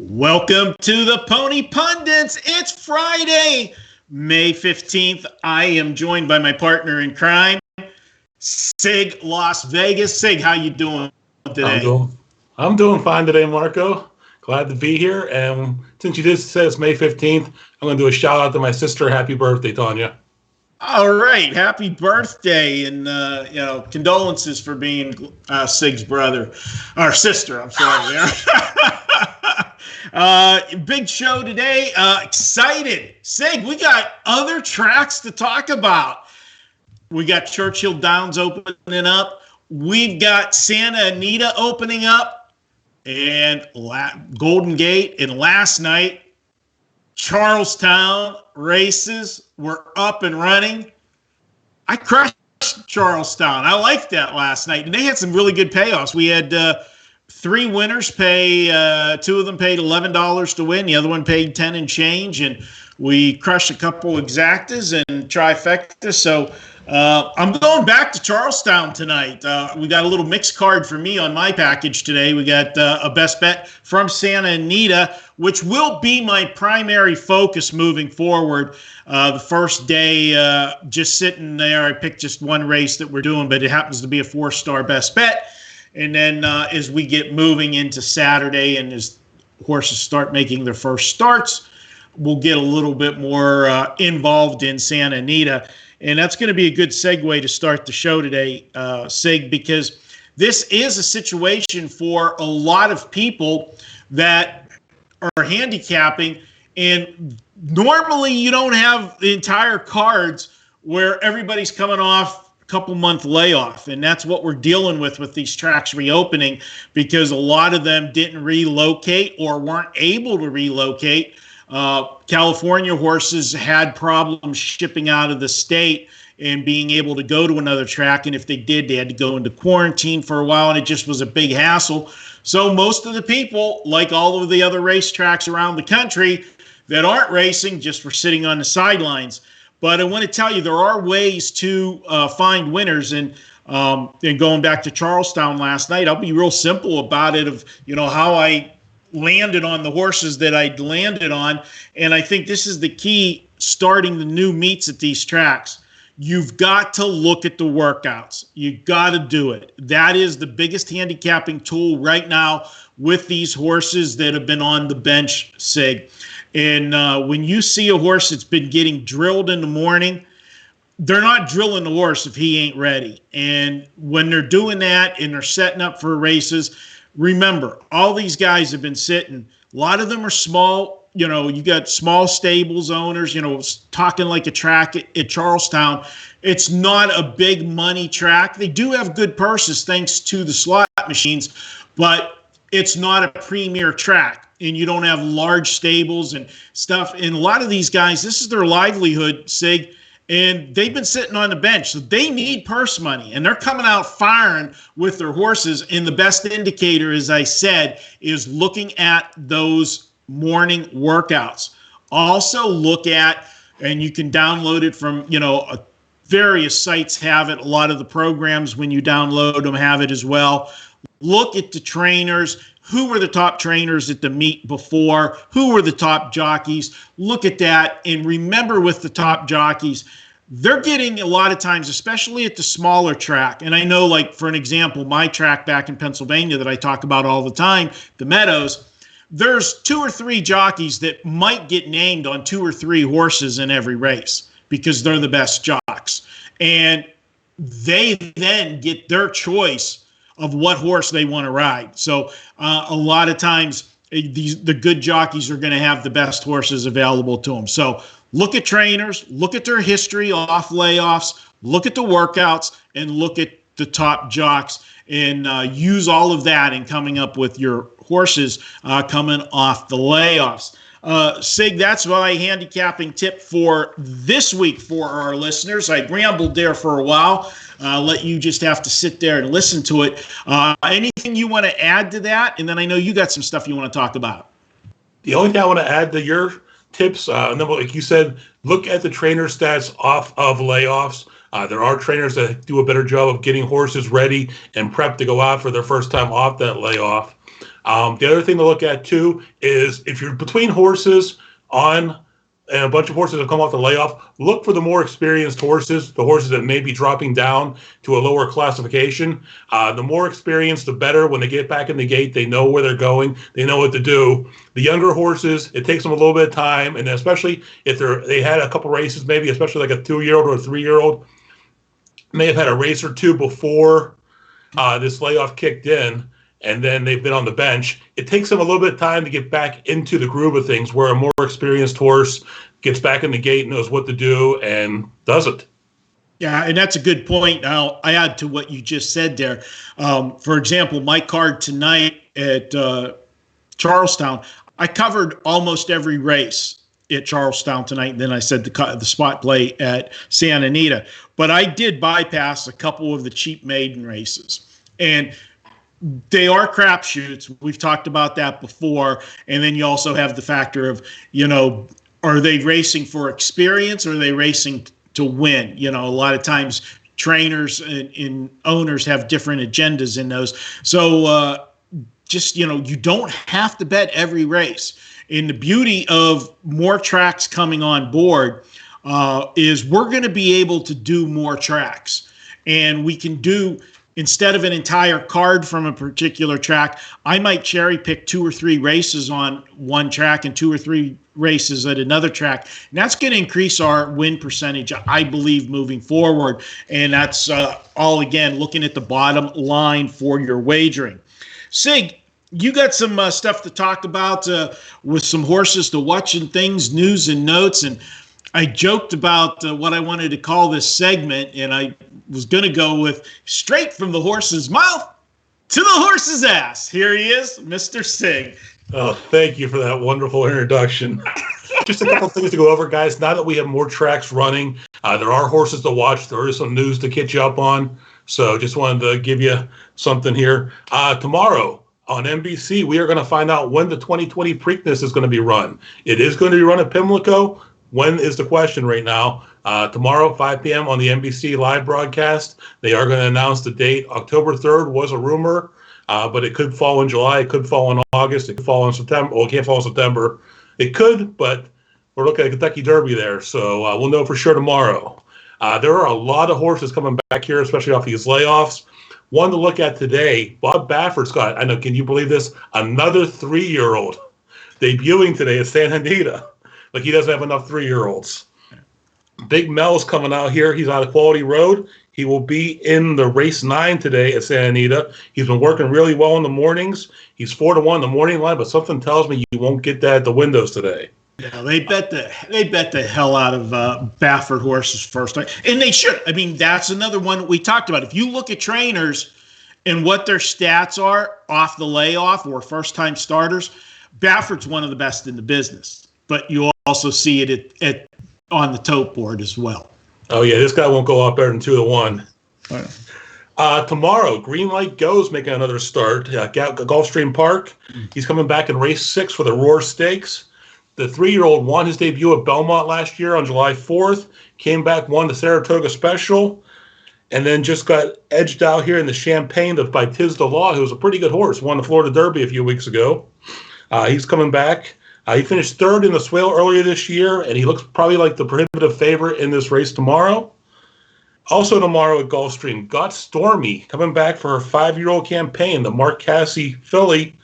Welcome to the Pony Pundits. It's Friday, May 15th. I am joined by my partner in crime, Sig Las Vegas. Sig, how you doing today? I'm doing fine today, Marco. Glad to be here. And since you did say it's May 15th, I'm going to do a shout out to my sister. Happy birthday, Tanya. All right. Happy birthday. And, condolences for being Sig's brother or sister. I'm sorry. Big show today. Excited. Sig, we got other tracks to talk about. We got Churchill Downs opening up. We've got Santa Anita opening up. And Golden Gate. And last night, Charlestown races were up and running. I crushed Charlestown. I liked that last night. And they had some really good payoffs. We had three winners pay, two of them paid $11 to win. The other one paid 10 and change. And we crushed a couple exactas and trifecta. So I'm going back to Charlestown tonight. We got a little mixed card for me on my package today. We got a best bet from Santa Anita, which will be my primary focus moving forward. The first day, just sitting there, I picked just one race that we're doing, but it happens to be a 4-star best bet. And then as we get moving into Saturday and as horses start making their first starts, we'll get a little bit more involved in Santa Anita. And that's going to be a good segue to start the show today, Sig, because this is a situation for a lot of people that are handicapping. And normally you don't have the entire cards where everybody's coming off couple-month layoff, and that's what we're dealing with these tracks reopening, because a lot of them didn't relocate or weren't able to relocate. California horses had problems shipping out of the state and being able to go to another track, and if they did, they had to go into quarantine for a while, and it just was a big hassle. So most of the people, like all of the other racetracks around the country that aren't racing, just were sitting on the sidelines. But I want to tell you, there are ways to find winners. And going back to Charlestown last night, I'll be real simple about it of, how I landed on the horses that I landed on. And I think this is the key starting the new meets at these tracks. You've got to look at the workouts. You got to do it. That is the biggest handicapping tool right now with these horses that have been on the bench, Sig. And when you see a horse that's been getting drilled in the morning, they're not drilling the horse if he ain't ready. And when they're doing that and they're setting up for races, remember, all these guys have been sitting. A lot of them are small. You got small stables owners, talking like a track at Charlestown. It's not a big money track. They do have good purses thanks to the slot machines, but it's not a premier track. And you don't have large stables and stuff. And a lot of these guys, this is their livelihood, Sig, and they've been sitting on the bench. So they need purse money, and they're coming out firing with their horses. And the best indicator, as I said, is looking at those morning workouts. Also look at, and you can download it from, various sites have it. A lot of the programs, when you download them, have it as well. Look at the trainers. Who were the top trainers at the meet before? Who were the top jockeys? Look at that. And remember, with the top jockeys, they're getting a lot of times, especially at the smaller track. And I know, like, for an example, my track back in Pennsylvania that I talk about all the time, the Meadows, there's 2 or 3 jockeys that might get named on 2 or 3 horses in every race because they're the best jocks. And they then get their choice of what horse they want to ride. So a lot of times the good jockeys are going to have the best horses available to them. So look at trainers, look at their history off layoffs, look at the workouts, and look at the top jocks, and use all of that in coming up with your horses coming off the layoffs. Sig, that's my handicapping tip for this week for our listeners. I rambled there for a while. Let you just have to sit there and listen to it. Anything you want to add to that? And then I know you got some stuff you want to talk about. The only thing I want to add to your tips, like you said, look at the trainer stats off of layoffs. There are trainers that do a better job of getting horses ready and prepped to go out for their first time off that layoff. The other thing to look at, too, is if you're between horses and a bunch of horses have come off the layoff, look for the more experienced horses, the horses that may be dropping down to a lower classification. The more experienced, the better. When they get back in the gate, they know where they're going. They know what to do. The younger horses, it takes them a little bit of time, and especially if they had a couple races, maybe especially like a 2-year-old or a 3-year-old, may have had a race or two before this layoff kicked in, and then they've been on the bench. It takes them a little bit of time to get back into the groove of things, where a more experienced horse gets back in the gate, knows what to do, and does it. Yeah, and that's a good point. I'll add to what you just said there. For example, my card tonight at Charlestown, I covered almost every race at Charlestown tonight, and then I said the spot play at Santa Anita. But I did bypass a couple of the cheap maiden races. And they are crapshoots. We've talked about that before. And then you also have the factor of, are they racing for experience or are they racing to win? A lot of times trainers and owners have different agendas in those. So you don't have to bet every race. And the beauty of more tracks coming on board is we're going to be able to do more tracks. And we can do, instead of an entire card from a particular track, I might cherry pick 2 or 3 races on one track and 2 or 3 races at another track. And that's going to increase our win percentage, I believe, moving forward. And that's all, again, looking at the bottom line for your wagering. Sig, you got some stuff to talk about with some horses to watch and things, news and notes. And I joked about what I wanted to call this segment, and I was going to go with straight from the horse's mouth to the horse's ass. Here he is, Mr. Sig. Oh, thank you for that wonderful introduction. Just a couple of things to go over, guys. Now that we have more tracks running, there are horses to watch. There is some news to catch you up on. So just wanted to give you something here. Tomorrow on NBC, we are going to find out when the 2020 Preakness is going to be run. It is going to be run at Pimlico. When is the question right now? Tomorrow, 5 p.m. on the NBC live broadcast. They are going to announce the date. October 3rd was a rumor, but it could fall in July. It could fall in August. It could fall in September. Well, it can't fall in September. It could, but we're looking at Kentucky Derby there, so we'll know for sure tomorrow. There are a lot of horses coming back here, especially off these layoffs. One to look at today, Bob Baffert's got, I know, can you believe this? Another 3-year-old debuting today at Santa Anita. Like he doesn't have enough 3-year-olds. Big Mel's coming out here. He's out of Quality Road. He will be in the race 9 today at Santa Anita. He's been working really well in the mornings. He's 4-1 in the morning line, but something tells me you won't get that at the windows today. Yeah, they bet the hell out of Baffert horses first, and they should. I mean, that's another one we talked about. If you look at trainers and what their stats are off the layoff or first-time starters, Baffert's one of the best in the business. But you also see it on the tote board as well. Oh yeah, this guy won't go off better than 2-1. Right. Tomorrow, Green Light Go's making another start at Gulfstream Park. He's coming back in race 6 for the Roar Stakes. The 3-year-old won his debut at Belmont last year on July 4th, came back, won the Saratoga Special, and then just got edged out here in the Champagne by Tiz the Law, who was a pretty good horse, won the Florida Derby a few weeks ago. He's coming back. He finished 3rd in the Swale earlier this year, and he looks probably like the prohibitive favorite in this race tomorrow. Also tomorrow at Gulfstream, Got Stormy coming back for her 5-year-old campaign. The Mark Cassie filly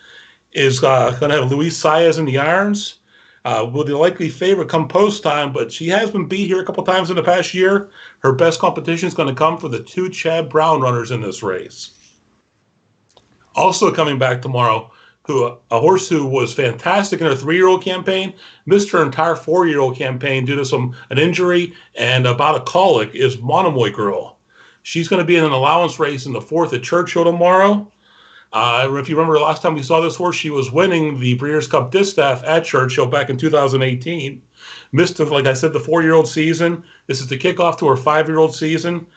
is going to have Luis Saez in the irons. Will the likely favorite come post time, but she has been beat here a couple times in the past year. Her best competition is going to come for the 2 Chad Brown runners in this race. Also coming back tomorrow, a horse who was fantastic in her 3-year-old campaign, missed her entire 4-year-old campaign due to an injury and about a colic, is Monomoy Girl. She's going to be in an allowance race in the 4th at Churchill tomorrow. If you remember the last time we saw this horse, she was winning the Breeders' Cup Distaff at Churchill back in 2018. Missed, like I said, the 4-year-old season. This is the kickoff to her 5-year-old season.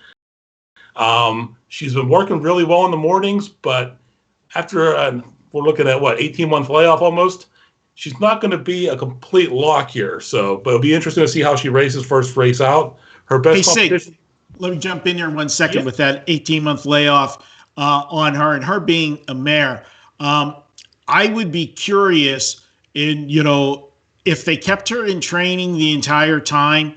She's been working really well in the mornings, but after we're looking at, 18-month layoff almost, she's not going to be a complete lock here. So, but it'll be interesting to see how she races first race out. Her best competition. Let me jump in there 1 second with that 18-month layoff on her and her being a mare. I would be curious in, if they kept her in training the entire time,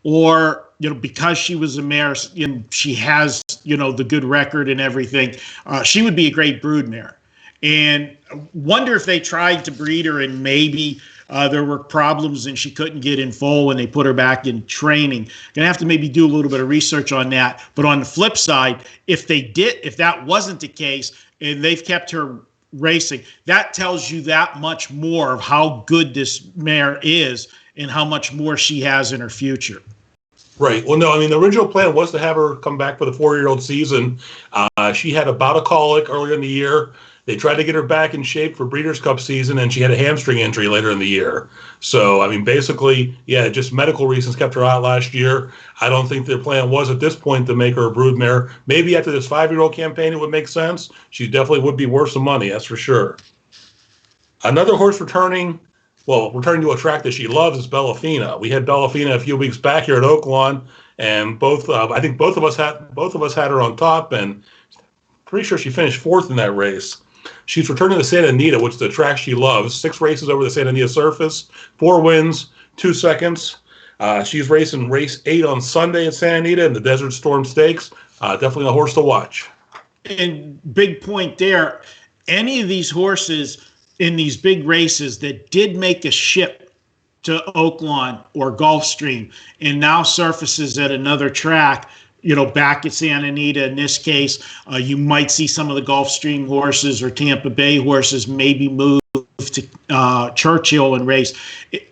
or, because she was a mare and she has, the good record and everything, she would be a great brood mare. And wonder if they tried to breed her and maybe there were problems and she couldn't get in foal when they put her back in training. Gonna have to maybe do a little bit of research on that. But on the flip side, if that wasn't the case and they've kept her racing, that tells you that much more of how good this mare is and how much more she has in her future. Right. Well, no, I mean, the original plan was to have her come back for the 4-year-old season. She had a bout of colic earlier in the year. They tried to get her back in shape for Breeders' Cup season, and she had a hamstring injury later in the year. So, I mean, basically, yeah, just medical reasons kept her out last year. I don't think their plan was at this point to make her a broodmare. Maybe after this 5-year-old campaign, it would make sense. She definitely would be worth some money, that's for sure. Another horse returning to a track that she loves is Bellafina. We had Bellafina a few weeks back here at Oaklawn, and I think both of us had her on top, and pretty sure she finished 4th in that race. She's returning to Santa Anita, which is the track she loves. 6 races over the Santa Anita surface, 4 wins, 2 seconds. She's racing race 8 on Sunday at Santa Anita in the Desert Storm Stakes. Definitely a horse to watch. And big point there, any of these horses in these big races that did make a ship to Oaklawn or Gulfstream and now surfaces at another track, back at Santa Anita in this case, you might see some of the Gulfstream horses or Tampa Bay horses maybe move to Churchill and race.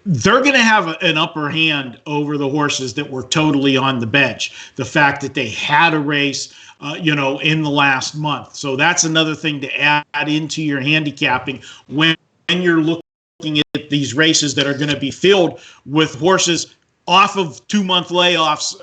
They're going to have an upper hand over the horses that were totally on the bench. The fact that they had a race, in the last month. So that's another thing to add into your handicapping when you're looking at these races that are going to be filled with horses off of 2-month layoffs,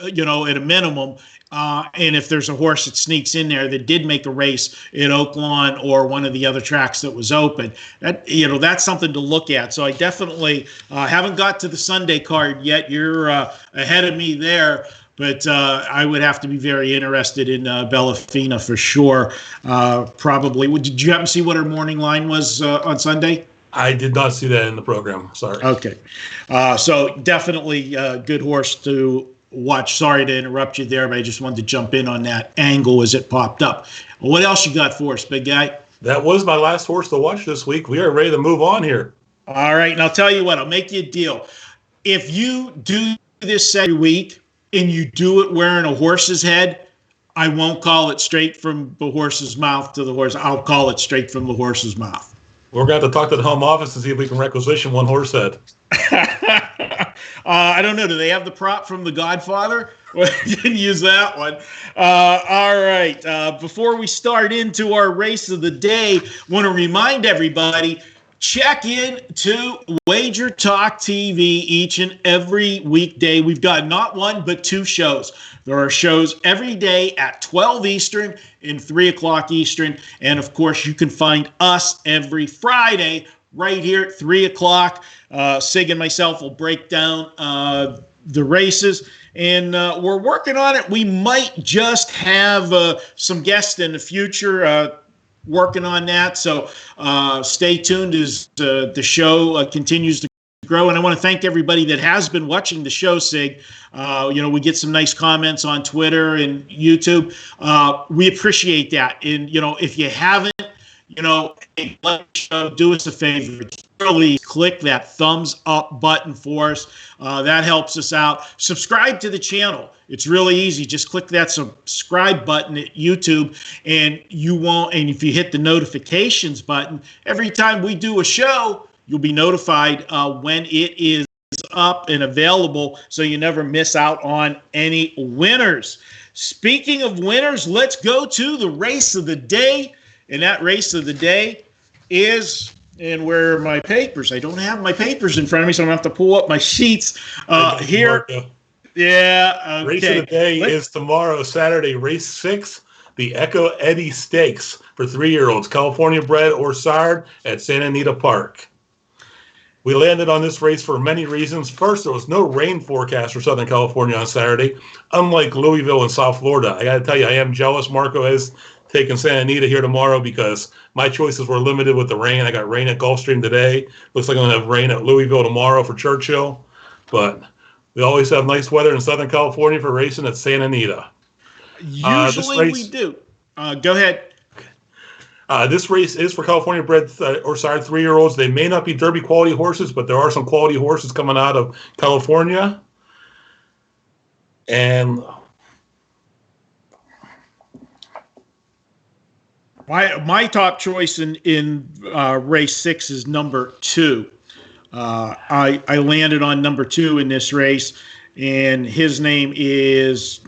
at a minimum. And if there's a horse that sneaks in there that did make a race in Oaklawn or one of the other tracks that was open, that's something to look at. So I definitely haven't got to the Sunday card yet. You're ahead of me there. But I would have to be very interested in Bellafina for sure. Probably. Did you happen to see what her morning line was on Sunday? I did not see that in the program. Sorry. Okay. So definitely a good horse to watch. Sorry to interrupt you there, but I just wanted to jump in on that angle as it popped up. What else you got for us, big guy? That was my last horse to watch this week. We are ready to move on here. All right. And I'll tell you what, I'll make you a deal. If you do this every week and you do it wearing a horse's head, I won't call it straight from the horse's mouth to the horse. I'll call it straight from the horse's mouth. We're going to have to talk to the home office to see if we can requisition one horse head. I don't know. Do they have the prop from The Godfather? You can use that one. All right. Before we start into our race of the day, want to remind everybody, check in to WagerTalk TV each and every weekday. We've got not one, but 2 shows. There are shows every day at 12 Eastern and 3 o'clock Eastern. And, of course, you can find us every Friday right here at 3 o'clock. Sig and myself will break down the races. And we're working on it. We might just have some guests in the future working on that. So stay tuned as the show continues to grow. And I want to thank everybody that has been watching the show, Sig. We get some nice comments on Twitter and YouTube. We appreciate that. And, if you haven't, do us a favor. Really click that thumbs up button for us. That helps us out. Subscribe to the channel. It's really easy. Just click that subscribe button at YouTube, and and if you hit the notifications button, every time we do a show, you'll be notified when it is up and available, so you never miss out on any winners. Speaking of winners, let's go to the race of the day. And that race of the day is, and where are my papers? I don't have my papers in front of me, so I'm going to have to pull up my sheets here. Yeah. Okay. Race of the day is tomorrow, Saturday, race 6, the Echo Eddie Stakes for 3-year-olds, California bred or sired at Santa Anita Park. We landed on this race for many reasons. First, there was no rain forecast for Southern California on Saturday, unlike Louisville and South Florida. I got to tell you, I am jealous. Marco has taking Santa Anita here tomorrow because my choices were limited with the rain. I got rain at Gulfstream today. Looks like I'm going to have rain at Louisville tomorrow for Churchill. But we always have nice weather in Southern California for racing at Santa Anita. Usually we do. Go ahead. This race is for California bred or sired 3-year-olds. They may not be Derby quality horses, but there are some quality horses coming out of California. And my top choice in race 6 is number 2. I landed on number 2 in this race, and his name is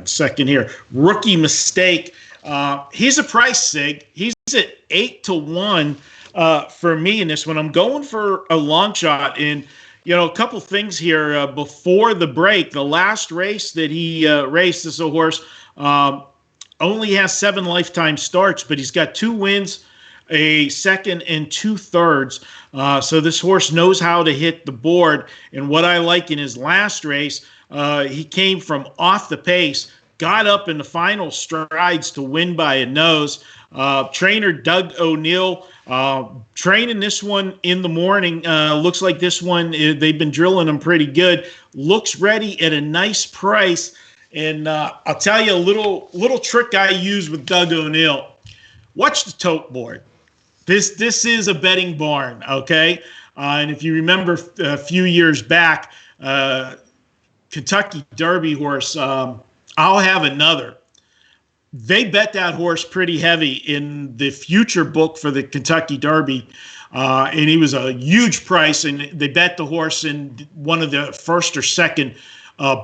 second here, Rookie Mistake. He's a price, Sig. He's at 8-1 for me in this one. I'm going for a long shot. And, a couple things here before the break. The last race that he raced, this horse only has 7 lifetime starts, but he's got 2 wins, a second and 2 thirds. So this horse knows how to hit the board. And what I like in his last race, he came from off the pace, got up in the final strides to win by a nose. Trainer Doug O'Neill training this one in the morning. Looks like this one, they've been drilling him pretty good. Looks ready at a nice price. And I'll tell you a little trick I use with Doug O'Neill. Watch the tote board. This is a betting barn, okay? And if you remember a few years back, Kentucky Derby horse, I'll have another. They bet that horse pretty heavy in the future book for the Kentucky Derby, and he was a huge price, and they bet the horse in one of the first or second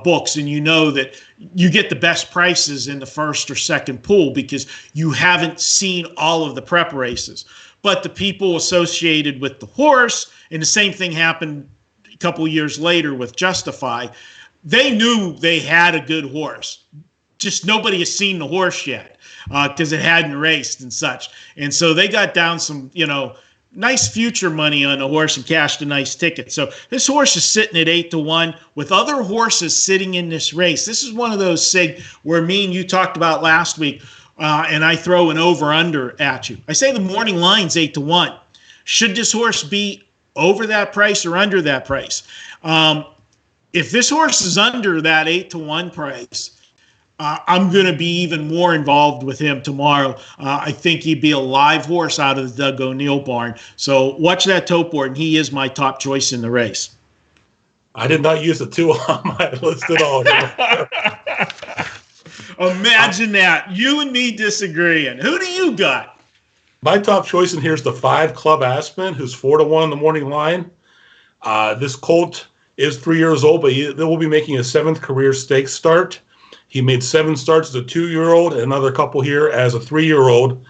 books, and you know that you get the best prices in the first or second pool because you haven't seen all of the prep races. But the people associated with the horse, and the same thing happened a couple years later with Justify, they knew they had a good horse. Just nobody has seen the horse yet because it hadn't raced and such. And so they got down some, nice future money on the horse and cashed a nice ticket. So this horse is sitting at 8-1 with other horses sitting in this race. This is one of those, Sig, where me and you talked about last week, and I throw an over-under at you. I say the morning line's 8-1. Should this horse be over that price or under that price? If this horse is under that 8-1 price, I'm going to be even more involved with him tomorrow. I think he'd be a live horse out of the Doug O'Neill barn. So watch that tote board, and he is my top choice in the race. I did not use the 2 on my list at all. Imagine that. You and me disagreeing. Who do you got? My top choice in here is the 5 Club Aspen, who's 4-1 in the morning line. This colt is 3 years old, but they will be making a 7th career stakes start. He made 7 starts as a 2-year-old and another couple here as a 3-year-old.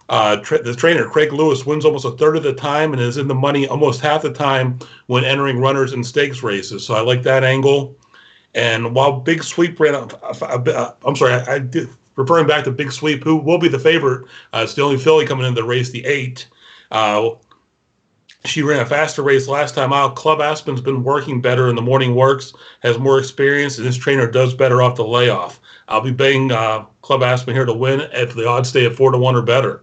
The trainer, Craig Lewis, wins almost a third of the time and is in the money almost half the time when entering runners and stakes races. So I like that angle. And while Big Sweep ran up, referring back to Big Sweep, who will be the favorite, it's the only filly coming into the race, the 8. She ran a faster race last time out. Club Aspen's been working better in the morning works, has more experience, and his trainer does better off the layoff. I'll be betting Club Aspen here to win at the odds stay at 4-1 or better.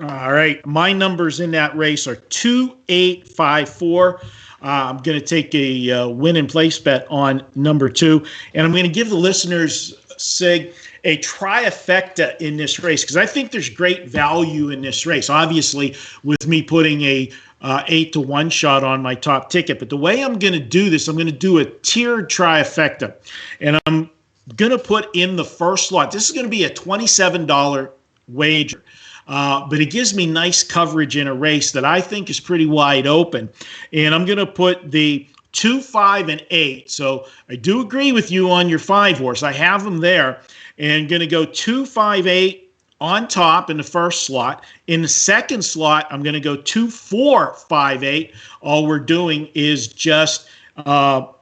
All right. My numbers in that race are 2, 8, 5, 4. I'm going to take a win and place bet on number 2, and I'm going to give the listeners, Sig, a trifecta in this race because I think there's great value in this race. Obviously, with me putting a 8-1 shot on my top ticket, but the way I'm going to do this, I'm going to do a tiered trifecta, and I'm going to put in the first slot. This is going to be a $27 wager. But it gives me nice coverage in a race that I think is pretty wide open. And I'm going to put the 2, 5, and 8. So I do agree with you on your 5 horse. I have them there. And going to go 2, 5, 8 on top in the first slot. In the second slot, I'm going to go 2, 4, 5, 8. All we're doing is just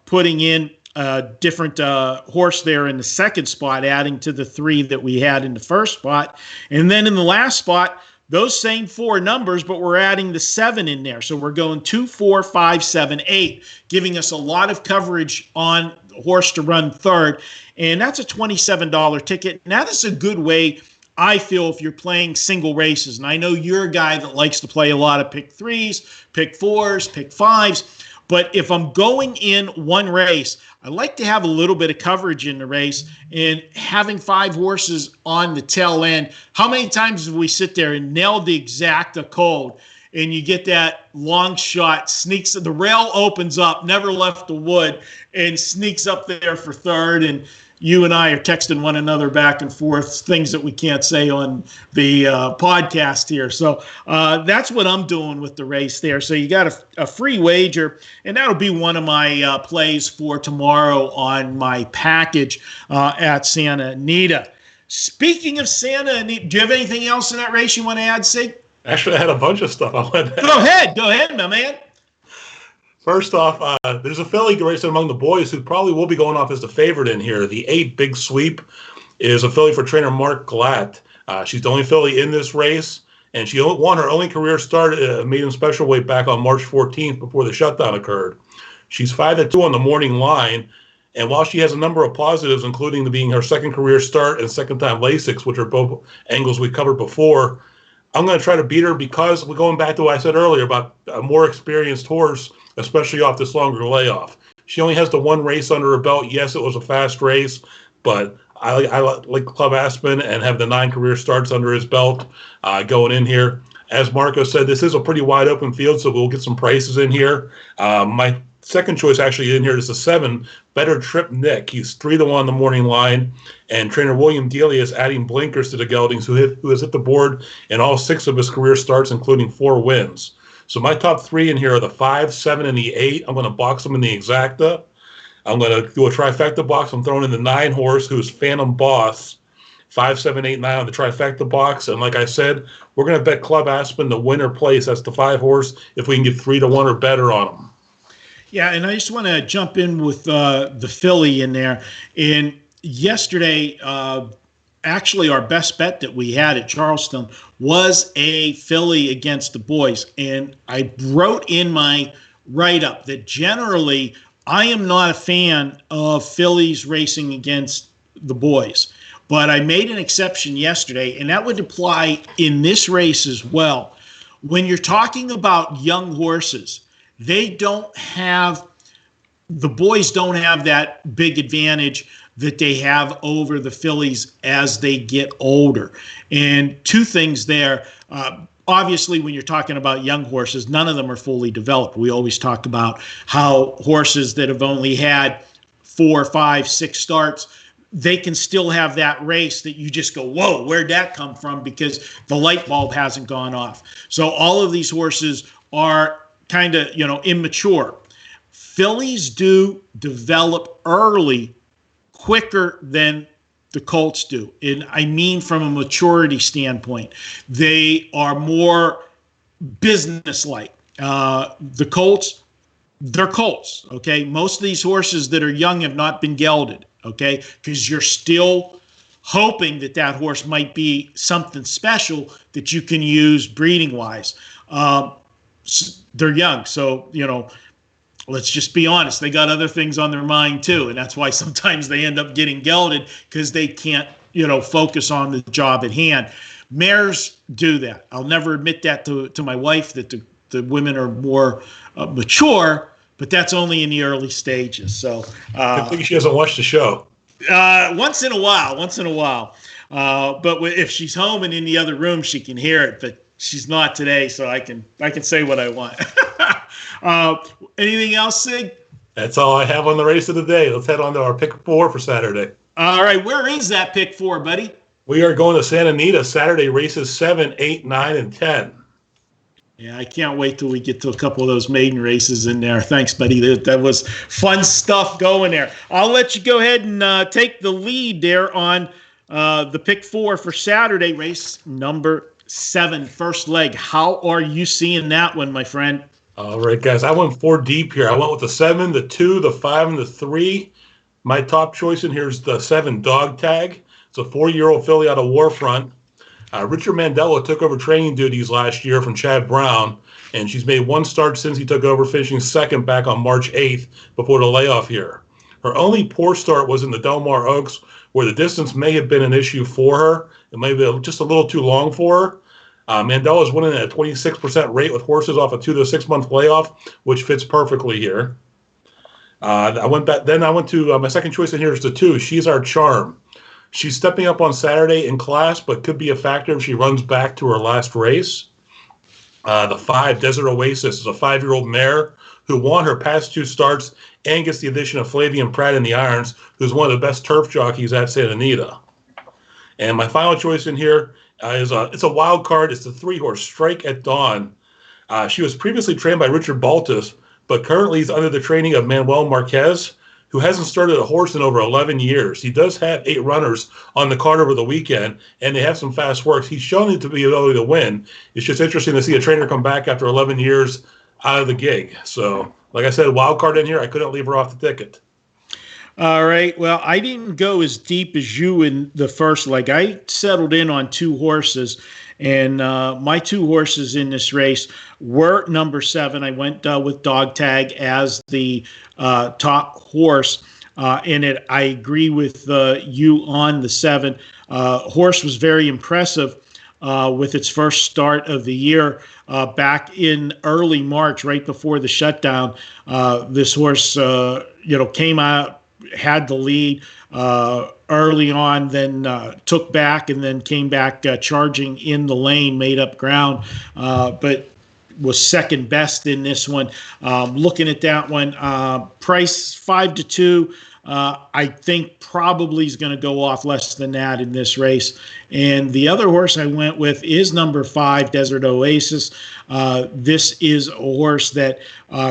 putting in a different horse there in the second spot, adding to the 3 that we had in the first spot. And then in the last spot, those same 4 numbers, but we're adding the 7 in there. So we're going 2, 4, 5, 7, 8, giving us a lot of coverage on the horse to run third. And that's a $27 ticket. Now, that's a good way I feel if you're playing single races, and I know you're a guy that likes to play a lot of pick 3s, pick 4s, pick 5s, but if I'm going in one race, I like to have a little bit of coverage in the race, and having 5 horses on the tail end. How many times have we sit there and nailed the exacta cold, and you get that long shot, sneaks, the rail opens up, never left the wood, and sneaks up there for third, and you and I are texting one another back and forth things that we can't say on the podcast here. So that's what I'm doing with the race there. So you got a free wager, and that'll be one of my plays for tomorrow on my package at Santa Anita. Speaking of Santa Anita, do you have anything else in that race you want to add, Sig? Actually, I had a bunch of stuff I wanted to add. Go ahead, my man. First off, there's a filly racing among the boys who probably will be going off as the favorite in here. The 8 Big Sweep is a filly for trainer Mark Glatt. She's the only filly in this race, and she won her only career start at a maiden special weight back on March 14th before the shutdown occurred. She's 5-2 on the morning line, and while she has a number of positives, including being her second career start and second-time Lasix, which are both angles we covered before, I'm going to try to beat her because we're going back to what I said earlier about a more experienced horse, especially off this longer layoff. She only has the one race under her belt. Yes, it was a fast race, but I like Club Aspen and have the 9 career starts under his belt going in here. As Marco said, this is a pretty wide open field, so we'll get some prices in here. My second choice actually in here is the 7, Better Trip Nick. He's 3-1 on the morning line, and trainer William Dealey is adding blinkers to the geldings, who has hit the board in all 6 of his career starts, including 4 wins. So my top 3 in here are the 5, 7, and the 8. I'm going to box them in the exacta. I'm going to do a trifecta box. I'm throwing in the 9 horse, who's Phantom Boss, 5, 7, 8, 9 on the trifecta box. And like I said, we're going to bet Club Aspen the winner place. That's the 5 horse if we can get 3-1 or better on them. Yeah, and I just want to jump in with the filly in there. And yesterday, actually our best bet that we had at Charleston was a filly against the boys. And I wrote in my write-up that generally I am not a fan of fillies racing against the boys. But I made an exception yesterday, and that would apply in this race as well. When you're talking about young horses, the boys don't have that big advantage that they have over the fillies as they get older. And 2 things there. Obviously, when you're talking about young horses, none of them are fully developed. We always talk about how horses that have only had 4, 5, 6 starts, they can still have that race that you just go, whoa, where'd that come from? Because the light bulb hasn't gone off. So all of these horses are kind of, immature. Fillies do develop early, quicker than the colts do. And I mean from a maturity standpoint. They are more businesslike. The colts, they're colts, okay? Most of these horses that are young have not been gelded, okay? Because you're still hoping that horse might be something special that you can use breeding-wise. They're young, so, let's just be honest. They got other things on their mind, too, and that's why sometimes they end up getting gelded because they can't, focus on the job at hand. Mares do that. I'll never admit that to my wife, that the women are more mature, but that's only in the early stages. So I think she hasn't watched the show. Once in a while. But if she's home and in the other room, she can hear it, but she's not today, so I can say what I want. Anything else, Sig? That's all I have on the race of the day. Let's head on to our pick 4 for Saturday. All right, where is that pick 4, buddy? We are going to Santa Anita Saturday, races 7, 8, 9, and 10. Yeah, I can't wait till we get to a couple of those maiden races in there. Thanks, buddy. That was fun stuff going there. I'll let you go ahead and take the lead there on the pick 4 for Saturday, race number 7, first leg. How are you seeing that one, my friend? All right, guys. I went 4 deep here. I went with the 7, the 2, the 5, and the 3. My top choice in here is the 7, Dog Tag. It's a 4-year-old filly out of Warfront. Richard Mandela took over training duties last year from Chad Brown, and she's made 1 start since he took over, finishing second back on March 8th before the layoff here. Her only poor start was in the Del Mar Oaks, where the distance may have been an issue for her. It may have been just a little too long for her. Mandela's winning at a 26% rate with horses off a 2 to 6 month layoff, which fits perfectly here. I went back. Then I went to my second choice in here is the 2. She's Our Charm. She's stepping up on Saturday in class, but could be a factor if she runs back to her last race. The 5, Desert Oasis, is a 5-year-old mare who won her past 2 starts and gets the addition of Flavian Pratt in the irons, who's one of the best turf jockeys at Santa Anita. And my final choice in here it's a wild card. It's the 3-horse Strike at Dawn. She was previously trained by Richard Baltus, but currently is under the training of Manuel Marquez, who hasn't started a horse in over 11 years. He does have 8 runners on the card over the weekend, and they have some fast works. He's shown it to be ability to win. It's just interesting to see a trainer come back after 11 years out of the gig. So, like I said, wild card in here. I couldn't leave her off the ticket. All right. Well, I didn't go as deep as you in the first leg. I settled in on 2 horses, and my 2 horses in this race were number 7. I went with Dog Tag as the top horse in it. I agree with you on the 7. Horse was very impressive with its first start of the year back in early March, right before the shutdown. This horse, came out, had the lead early on, then took back and then came back charging in the lane, made up ground, but was second best in this one. Looking at that one, price 5-2. I think probably is going to go off less than that in this race. And the other horse I went with is number 5, Desert Oasis. This is a horse that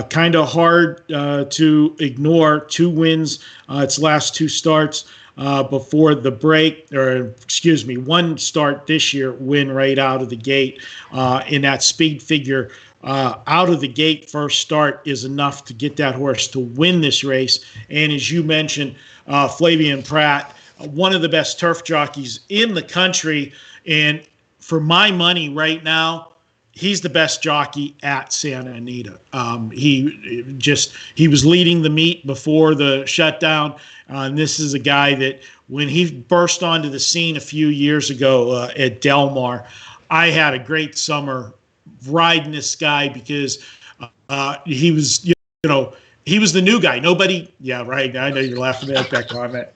kind of hard to ignore. 2 wins its last 2 starts before the break, or excuse me, 1 start this year, win right out of the gate in that speed figure. Out of the gate, first start is enough to get that horse to win this race. And as you mentioned, Flavian Pratt, one of the best turf jockeys in the country. And for my money right now, he's the best jockey at Santa Anita. He was leading the meet before the shutdown. And this is a guy that when he burst onto the scene a few years ago at Del Mar, I had a great summer riding this guy because he was, he was the new guy. Nobody, yeah, right. I know you're laughing at that comment.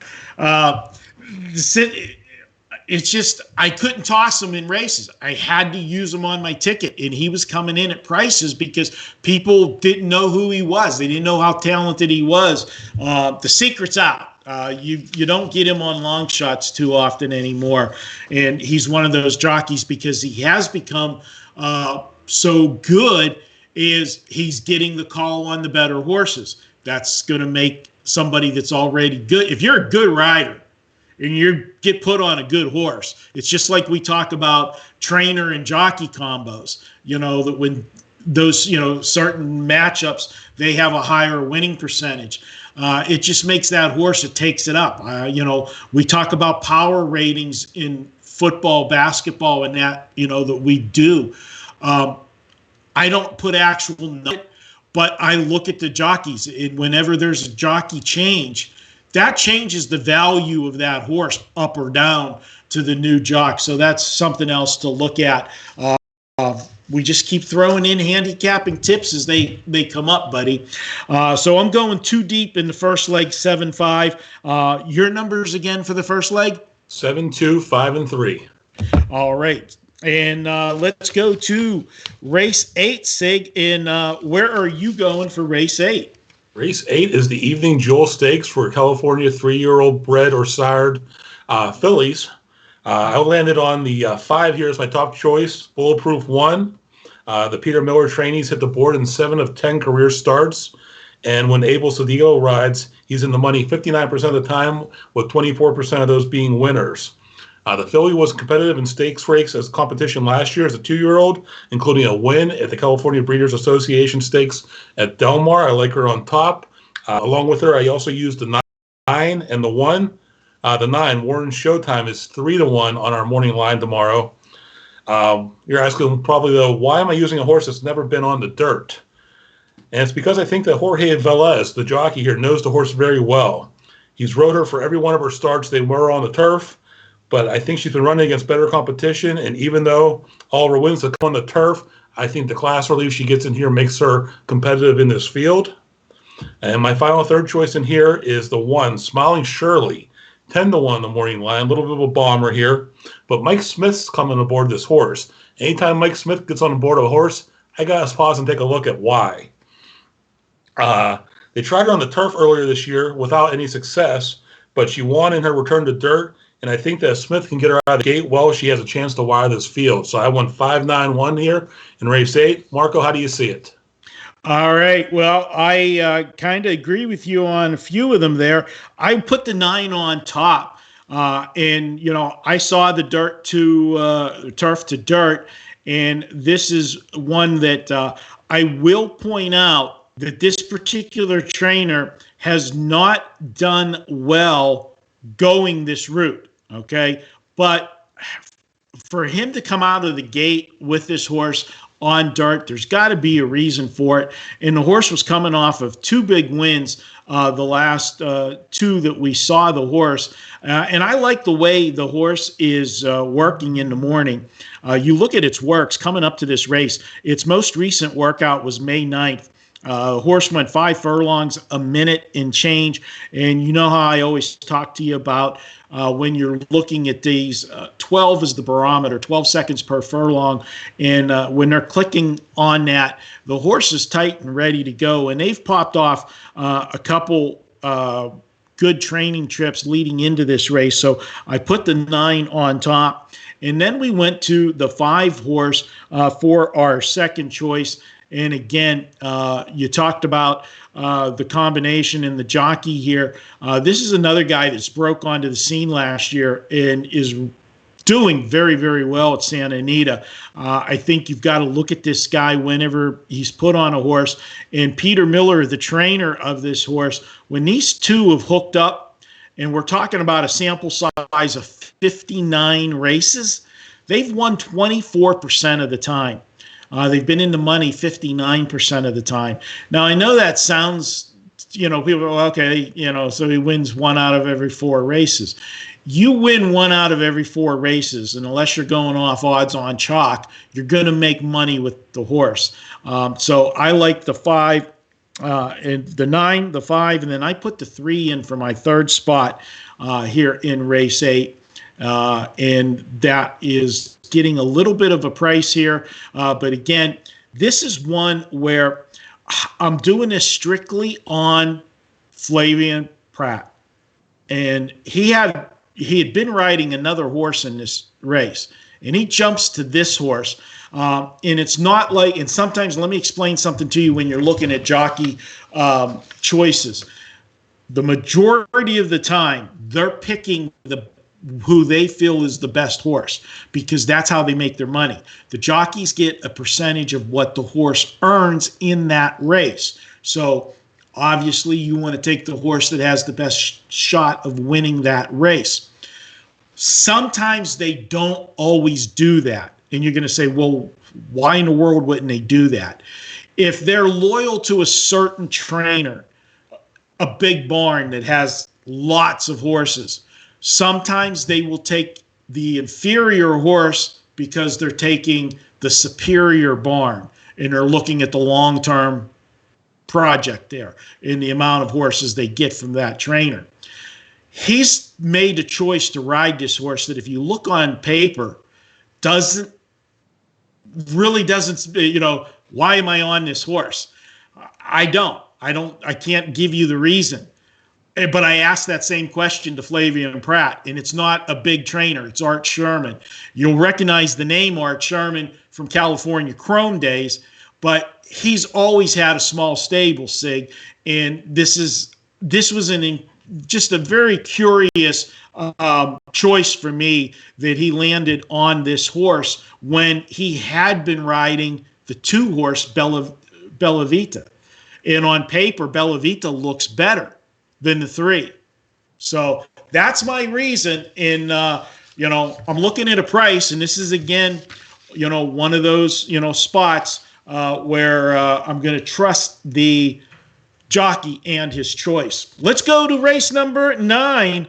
It's just I couldn't toss him in races. I had to use him on my ticket, and he was coming in at prices because people didn't know who he was. They didn't know how talented he was. The secret's out. You don't get him on long shots too often anymore, and he's one of those jockeys because he has become so good. Is he's getting the call on the better horses. That's going to make somebody that's already good. If you're a good rider and you get put on a good horse, it's just like we talk about trainer and jockey combos, that when those, certain matchups, they have a higher winning percentage. It just makes that horse, it takes it up. We talk about power ratings in football, basketball, and that, that we do. I don't put actual numbers, but I look at the jockeys. And whenever there's a jockey change, that changes the value of that horse up or down to the new jock. So that's something else to look at. We just keep throwing in handicapping tips as they come up, buddy. So I'm going 2 deep in the first leg, 7-5. Your numbers again for the first leg? 7-2, 5 and 3. All right. And let's go to race 8, Sig. And where are you going for race 8? Race 8 is the Evening Jewel Stakes for California 3-year-old bred or sired fillies. I landed on the 5 here as my top choice, Bulletproof 1. The Peter Miller trainees hit the board in 7 of 10 career starts. And when Abel Cedillo rides, he's in the money 59% of the time, with 24% of those being winners. The filly was competitive in stakes race as competition last year as a 2-year-old, including a win at the California Breeders' Association Stakes at Del Mar. I like her on top. Along with her, I also used the 9 and the 1. The 9, Warren Showtime, is 3-1 on our morning line tomorrow. You're asking probably, though, why am I using a horse that's never been on the dirt? And it's because I think that Jorge Velez, the jockey here, knows the horse very well. He's rode her for every one of her starts. They were on the turf, but I think she's been running against better competition. And even though all of her wins have come on the turf, I think the class relief she gets in here makes her competitive in this field. And my final third choice in here is the 1, Smiling Shirley, 10-1 the morning line, a little bit of a bomber here. But Mike Smith's coming aboard this horse. Anytime Mike Smith gets on board a horse, I got to pause and take a look at why. They tried her on the turf earlier this year without any success, but she won in her return to dirt. And I think that Smith can get her out of the gate well. She has a chance to wire this field. So I won 5-9-1 here in race 8. Marco, how do you see it? All right. Well, I kind of agree with you on a few of them there. I put the 9 on top. And, I saw the turf to dirt. And this is one that I will point out that this particular trainer has not done well going this route. Okay. But for him to come out of the gate with this horse on dirt, there's got to be a reason for it. And the horse was coming off of 2 big wins, the last 2 that we saw the horse. And I like the way the horse is working in the morning. You look at its works coming up to this race. Its most recent workout was May 9th. Horse went 5 furlongs, a minute and change. And you know how I always talk to you about when you're looking at these, 12 is the barometer, 12 seconds per furlong. And when they're clicking on that, the horse is tight and ready to go. And they've popped off a couple good training trips leading into this race. So I put the 9 on top. And then we went to the 5 horse for our second choice. And again, you talked about the combination and the jockey here. This is another guy that's broke onto the scene last year and is doing very, very well at Santa Anita. I think you've got to look at this guy whenever he's put on a horse. And Peter Miller, the trainer of this horse, when these 2 have hooked up, and we're talking about a sample size of 59 races, they've won 24% of the time. They've been in the money 59% of the time. Now, I know that sounds, people go, okay, so he wins 1 out of every 4 races. You win 1 out of every 4 races, and unless you're going off odds on chalk, you're going to make money with the horse. So I like the 5, and the 9, the 5, and then I put the 3 in for my third spot here in race 8. And that is getting a little bit of a price here. But again, this is one where I'm doing this strictly on Flavien Prat. And he had been riding another horse in this race. And he jumps to this horse. And it's not like, and sometimes let me explain something to you when you're looking at jockey choices. The majority of the time, they're picking who they feel is the best horse, because that's how they make their money. The jockeys get a percentage of what the horse earns in that race. So obviously you want to take the horse that has the best shot of winning that race. Sometimes they don't always do that. And you're going to say, well, why in the world wouldn't they do that? If they're loyal to a certain trainer, a big barn that has lots of horses, sometimes they will take the inferior horse because they're taking the superior barn, and they're looking at the long-term project there in the amount of horses they get from that trainer. He's made a choice to ride this horse that, if you look on paper, doesn't, why am I on this horse? I can't give you the reason. But I asked that same question to Flavien Prat, and it's not a big trainer. It's Art Sherman. You'll recognize the name Art Sherman from California Chrome days, but he's always had a small stable, Sig. And this was just a very curious choice for me that he landed on this horse when he had been riding the 2-horse Bella Vita. And on paper, Bella Vita looks better than the 3. So that's my reason. And, I'm looking at a price, and this is, again, one of those, spots where I'm going to trust the jockey and his choice. Let's go to race number 9.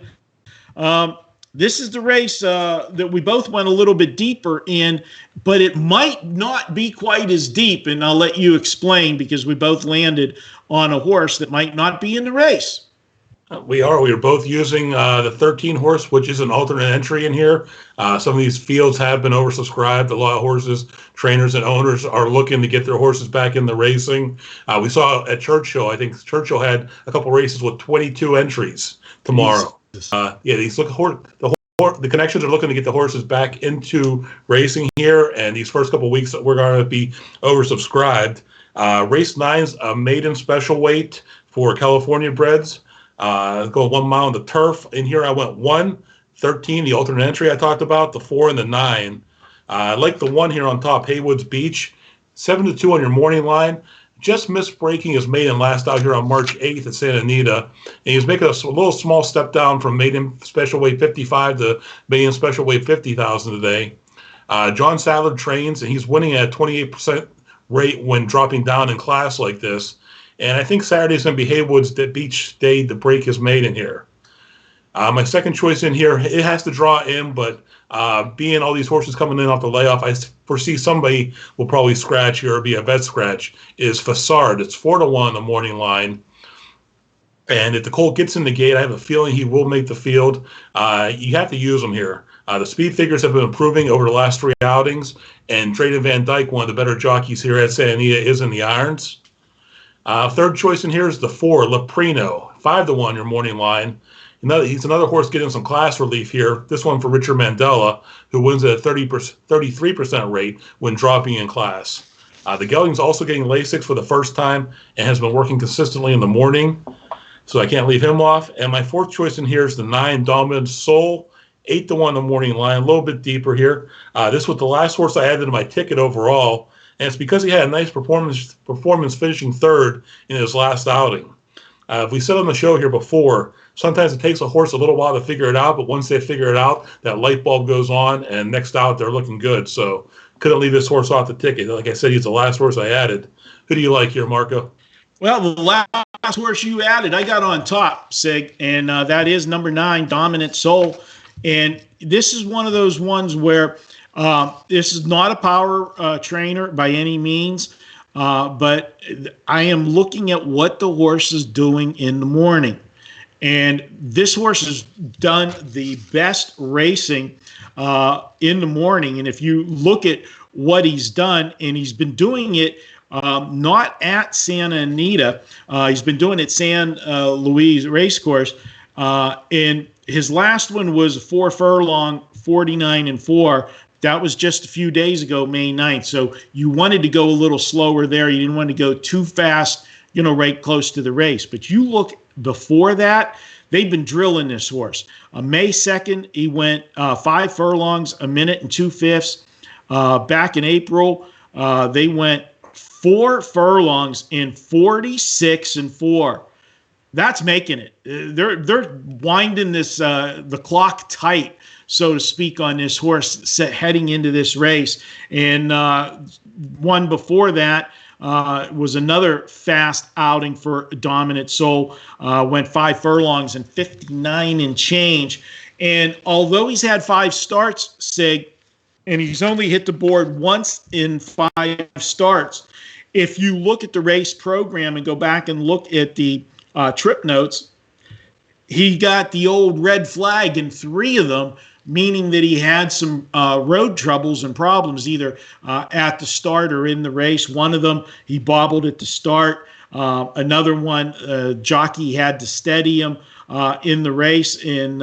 This is the race that we both went a little bit deeper in, but it might not be quite as deep, and I'll let you explain because we both landed on a horse that might not be in the race. We are both using the 13 horse, which is an alternate entry in here. Some of these fields have been oversubscribed. A lot of horses, trainers, and owners are looking to get their horses back in the racing. We saw at Churchill, I think Churchill had a couple races with 22 entries tomorrow. The connections are looking to get the horses back into racing here, and these first couple of weeks we're going to be oversubscribed. Race 9's a maiden special weight for California breds. Go 1 mile on the turf. In here I went 1, 13, the alternate entry I talked about, the 4 and the 9. I like the 1 here on top, Haywood's Beach. 7-2 on your morning line. Just missed breaking his maiden last out here on March 8th at Santa Anita. And he's making a little small step down from maiden special weight 55 to maiden special weight 50,000 today. John Sadler trains, and he's winning at a 28% rate when dropping down in class like this. And I think Saturday's going to be Haywood's Beach day to break his maiden here. My second choice in here, it has to draw in, but being all these horses coming in off the layoff, I foresee somebody will probably scratch here or be a vet scratch, is Fassard. It's 4-1 on the morning line. And if the colt gets in the gate, I have a feeling he will make the field. You have to use him here. The speed figures have been improving over the last 3 outings, and Drayden Van Dyke, one of the better jockeys here at Santa Anita, is in the irons. Third choice in here is the 4, Leprino, 5-1 your morning line. He's another horse getting some class relief here. This one for Richard Mandela, who wins at a 33% rate when dropping in class. The gelding's also getting Lasix for the first time and has been working consistently in the morning, so I can't leave him off. And my fourth choice in here is the 9, Dominant Soul, 8-1 the morning line, a little bit deeper here. This was the last horse I added to my ticket overall, and it's because he had a nice performance finishing third in his last outing. We said on the show here before, sometimes it takes a horse a little while to figure it out, but once they figure it out, that light bulb goes on, and next out, they're looking good. So couldn't leave this horse off the ticket. Like I said, he's the last horse I added. Who do you like here, Marco? Well, the last horse you added, I got on top, Sig, and that is number 9, Dominant Soul. And this is one of those ones where this is not a power trainer by any means, but I am looking at what the horse is doing in the morning. And this horse has done the best racing in the morning. And if you look at what he's done, and he's been doing it not at Santa Anita, he's been doing it at San Luis Racecourse. And his last one was a 4 furlong, 49-4. That was just a few days ago, May 9th. So you wanted to go a little slower there. You didn't want to go too fast, right close to the race. But you look before that, they've been drilling this horse. May 2nd, he went 5 furlongs, 1 minute and 2/5. Back in April, they went 4 furlongs in 46-4. That's making it. They're winding this the clock tight, so to speak, on this horse heading into this race. And one before that was another fast outing for Dominant Soul. Went 5 furlongs and 59 and change. And although he's had 5 starts, Sig, and he's only hit the board once in 5 starts, if you look at the race program and go back and look at the trip notes, he got the old red flag in 3 of them, meaning that he had some road troubles and problems either at the start or in the race. One of them, he bobbled at the start. Another one, jockey had to steady him in the race. And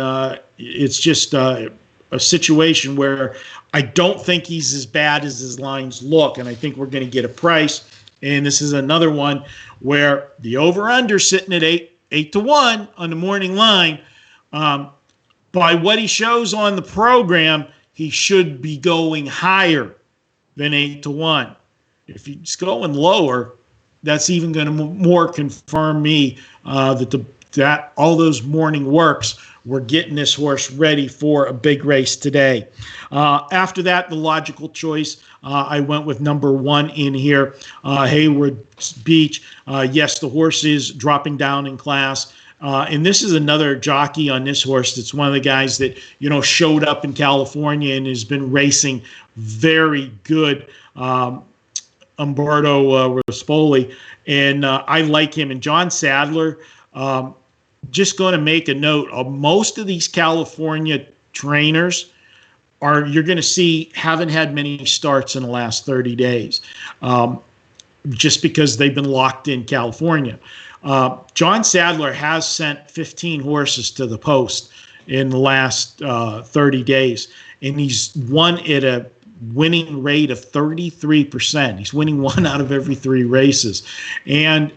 it's just a situation where I don't think he's as bad as his lines look. And I think we're going to get a price. And this is another one where the over-under sitting at 8-1 on the morning line. By what he shows on the program, he should be going higher than 8-1. If he's going lower, that's even going to more confirm me that that all those morning works were getting this horse ready for a big race today. After that, the logical choice, I went with number 1 in here, Hayward Beach. Yes, the horse is dropping down in class. And this is another jockey on this horse that's one of the guys that, showed up in California and has been racing very good, Umberto Rispoli. And I like him. And John Sadler, just going to make a note of most of these California trainers you're going to see haven't had many starts in the last 30 days, just because they've been locked in California. John Sadler has sent 15 horses to the post in the last 30 days, and he's won at a winning rate of 33%. He's winning 1 out of every 3 races, and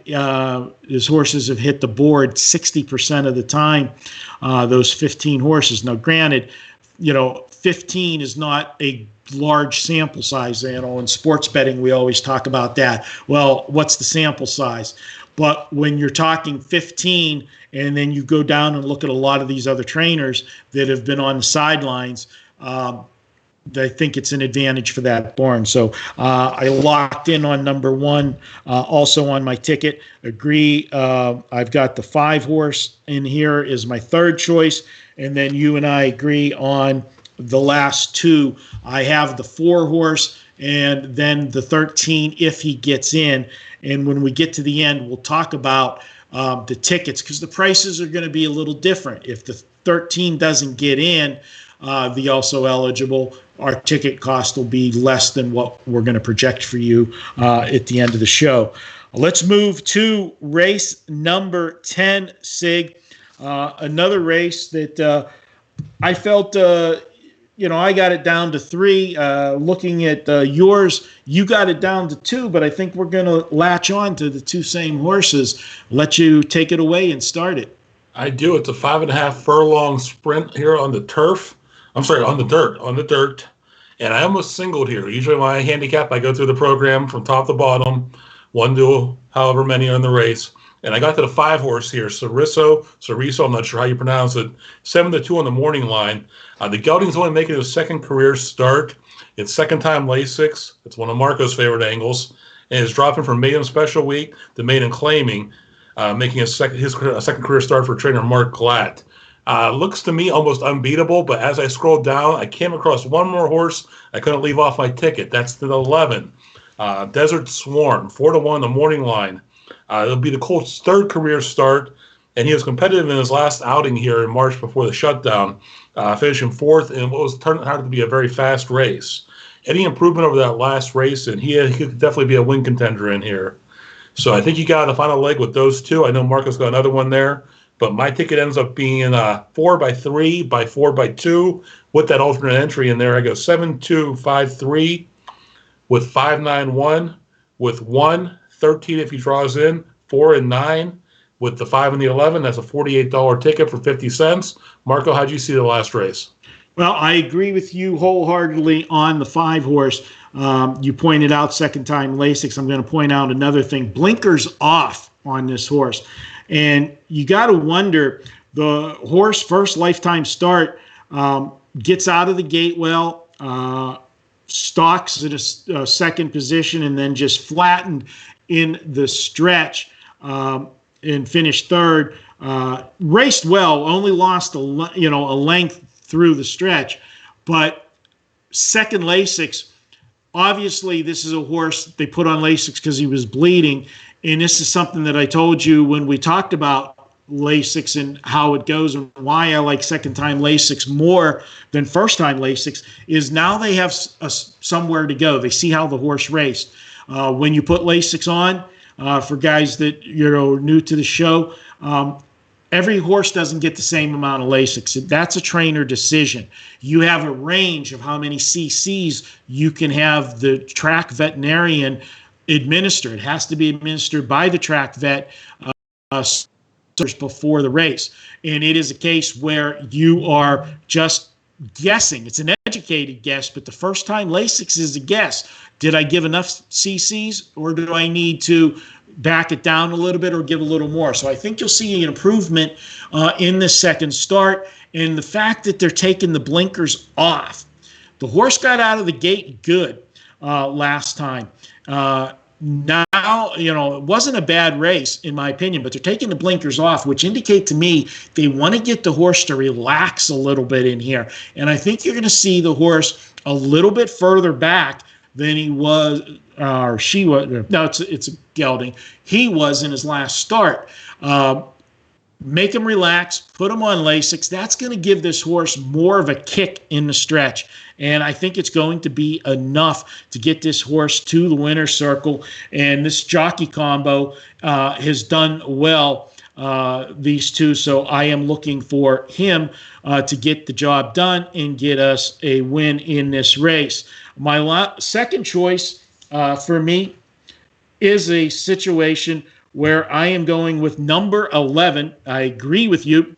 his horses have hit the board 60% of the time, those 15 horses. Now, granted, 15 is not a large sample size. In sports betting, we always talk about that. Well, what's the sample size? But when you're talking 15, and then you go down and look at a lot of these other trainers that have been on the sidelines, I think it's an advantage for that barn. So I locked in on number 1, also on my ticket. Agree. I've got the 5 horse in here is my 3rd choice, and then you and I agree on the last 2. I have the 4 horse and then the 13 if he gets in. And when we get to the end, we'll talk about the tickets, because the prices are going to be a little different. If the 13 doesn't get in, the also eligible, our ticket cost will be less than what we're going to project for you at the end of the show. Let's move to race number 10, Sig. Another race that I felt, I got it down to 3. Looking at yours, you got it down to 2, but I think we're going to latch on to the 2 same horses. Let you take it away and start it. I do. It's a 5.5 furlong sprint here on the turf. I'm sorry, on the dirt. And I almost singled here. Usually my handicap, I go through the program from top to bottom, 1 to however many are in the race. And I got to the 5 horse here, Ceriso, I'm not sure how you pronounce it, 7-2 on the morning line. The gelding's only making his 2nd career start. It's 2nd time Lasix. It's one of Marco's favorite angles. And it's dropping from maiden special week to maiden claiming, making his second career start for trainer Mark Glatt. Looks to me almost unbeatable, but as I scrolled down, I came across one more horse I couldn't leave off my ticket. That's the 11, Desert Swarm, 4-1 on the morning line. It'll be the Colt's 3rd career start, and he was competitive in his last outing here in March before the shutdown, finishing 4th in what was turned out to be a very fast race. Any improvement over that last race, and he could definitely be a win contender in here. So I think you got the final leg with those 2. I know Marco's got another one there, but my ticket ends up being 4x3 by 4x2 with that alternate entry in there. I go 7-2-5-3 with 5-9-1 with 1, 13 if he draws in, 4 and 9 with the 5 and the 11. That's a $48 ticket for 50 cents. Marco, how'd you see the last race? Well, I agree with you wholeheartedly on the 5 horse. You pointed out 2nd time Lasix. I'm going to point out another thing. Blinkers off on this horse. And you got to wonder, the horse first lifetime start, gets out of the gate well, stalks at a 2nd position, and then just flattened in the stretch and finished 3rd. Raced well, only lost a length through the stretch, but 2nd Lasix. Obviously, this is a horse they put on Lasix because he was bleeding, and this is something that I told you when we talked about Lasix and how it goes and why I like 2nd time Lasix more than 1st time Lasix is now they have somewhere to go. They see how the horse raced. When you put Lasix on, for guys that new to the show, every horse doesn't get the same amount of Lasix. That's a trainer decision. You have a range of how many cc's you can have the track veterinarian administer. It has to be administered by the track vet before the race. And it is a case where you are just guessing. It's an educated guess, but the first time Lasix is a guess. Did I give enough cc's, or do I need to back it down a little bit or give a little more? So I think you'll see an improvement in the second start. And the fact that they're taking the blinkers off. The horse got out of the gate good last time. Now, it wasn't a bad race, in my opinion, but they're taking the blinkers off, which indicate to me they want to get the horse to relax a little bit in here. And I think you're going to see the horse a little bit further back than he was, or she was. No, it's a gelding. He was in his last start. Make him relax, put him on Lasix. That's going to give this horse more of a kick in the stretch. And I think it's going to be enough to get this horse to the winner's circle. And this jockey combo has done well, these two. So I am looking for him to get the job done and get us a win in this race. My second choice for me is a situation where I am going with number 11. I agree with you.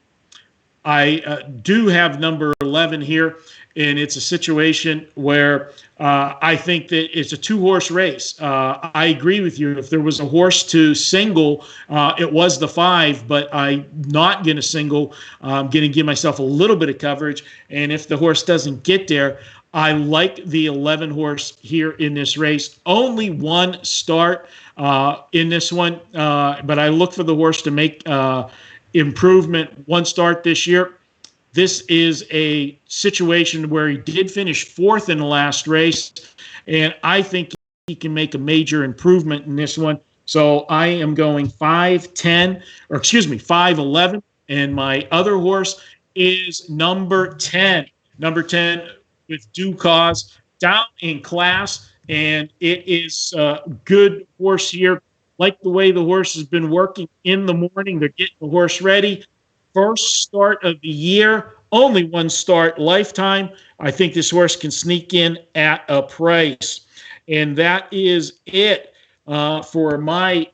I do have number 11 here, and it's a situation where I think that it's a two-horse race. I agree with you. If there was a horse to single, it was the 5, but I'm not going to single. I'm going to give myself a little bit of coverage, and if the horse doesn't get there, I like the 11 horse here in this race. Only one start in this one, but I look for the horse to make improvement. One start this year. This is a situation where he did finish 4th in the last race, and I think he can make a major improvement in this one. So I am going 5-11, and my other horse is number 10. Number 10 with due cause, down in class, and it is a good horse here. Like the way the horse has been working in the morning. They're getting the horse ready. First start of the year, only one start lifetime. I think this horse can sneak in at a price. And that is it for my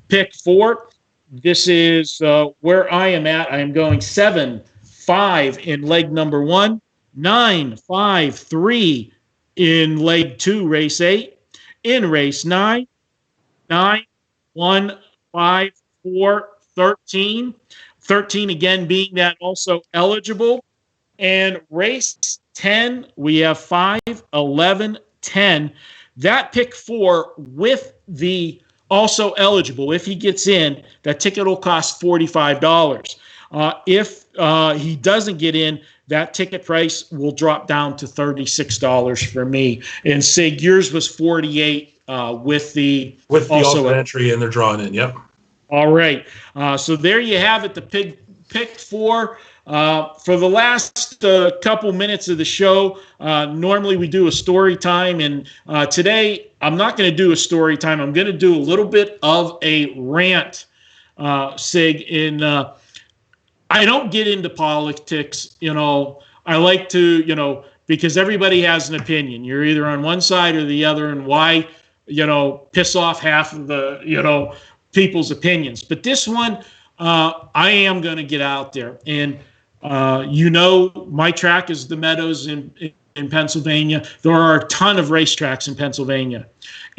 pick 4. This is where I am at. I am going 7-5 in leg number 1. 9-5-3 in leg 2, race 8. In race 9, 9-1-5-4-13. 13 again being that also eligible. And race 10, we have 5-11-10. That pick 4 with the also eligible. If he gets in, that ticket will cost $45. If he doesn't get in, that ticket price will drop down to $36 for me. And Sig, yours was $48 with the also entry, and they're drawn in. Yep. All right. So there you have it. The pick 4. For the last couple minutes of the show, normally we do a story time, and today I'm not going to do a story time. I'm going to do a little bit of a rant, Sig. I don't get into politics, I like to, because everybody has an opinion. You're either on one side or the other, and why, piss off half of the, people's opinions. But this one, I am going to get out there. And, my track is the Meadows in Pennsylvania. There are a ton of racetracks in Pennsylvania.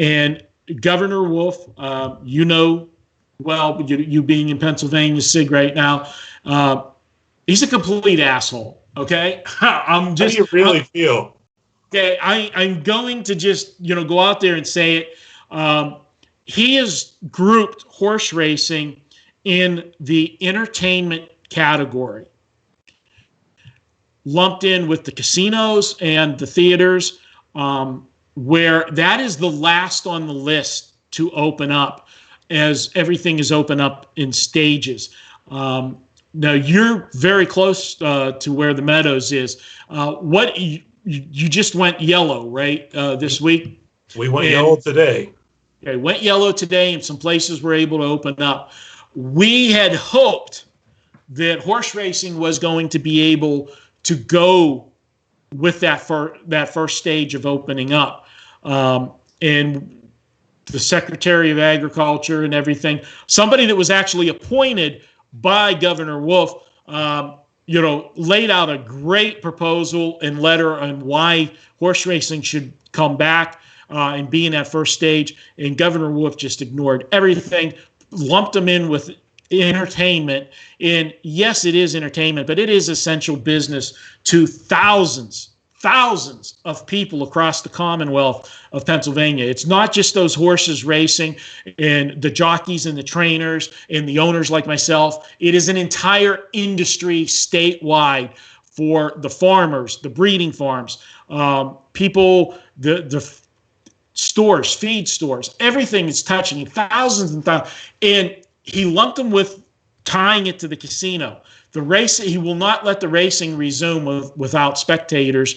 And Governor Wolf, well, you being in Pennsylvania, Sig, right now, he's a complete asshole. Okay, How do you really feel? Okay, I'm going to just go out there and say it. He has grouped horse racing in the entertainment category, lumped in with the casinos and the theaters, where that is the last on the list to open up, as everything is open up in stages. Now, you're very close to where the Meadows is. What you just went yellow, right, this week? We went yellow today. Okay, went yellow today, and some places were able to open up. We had hoped that horse racing was going to be able to go with that first stage of opening up. And the Secretary of Agriculture and everything, somebody that was actually appointed by Governor Wolf, laid out a great proposal and letter on why horse racing should come back and be in that first stage. And Governor Wolf just ignored everything, lumped them in with entertainment. And yes, it is entertainment, but it is essential business to thousands of people across the Commonwealth of Pennsylvania. It's not just those horses racing and the jockeys and the trainers and the owners like myself. It is an entire industry statewide for the farmers, the breeding farms, people, the stores, feed stores, everything is touching thousands and thousands. And he lumped them with tying it to the casino. The race, he will not let the racing resume without spectators,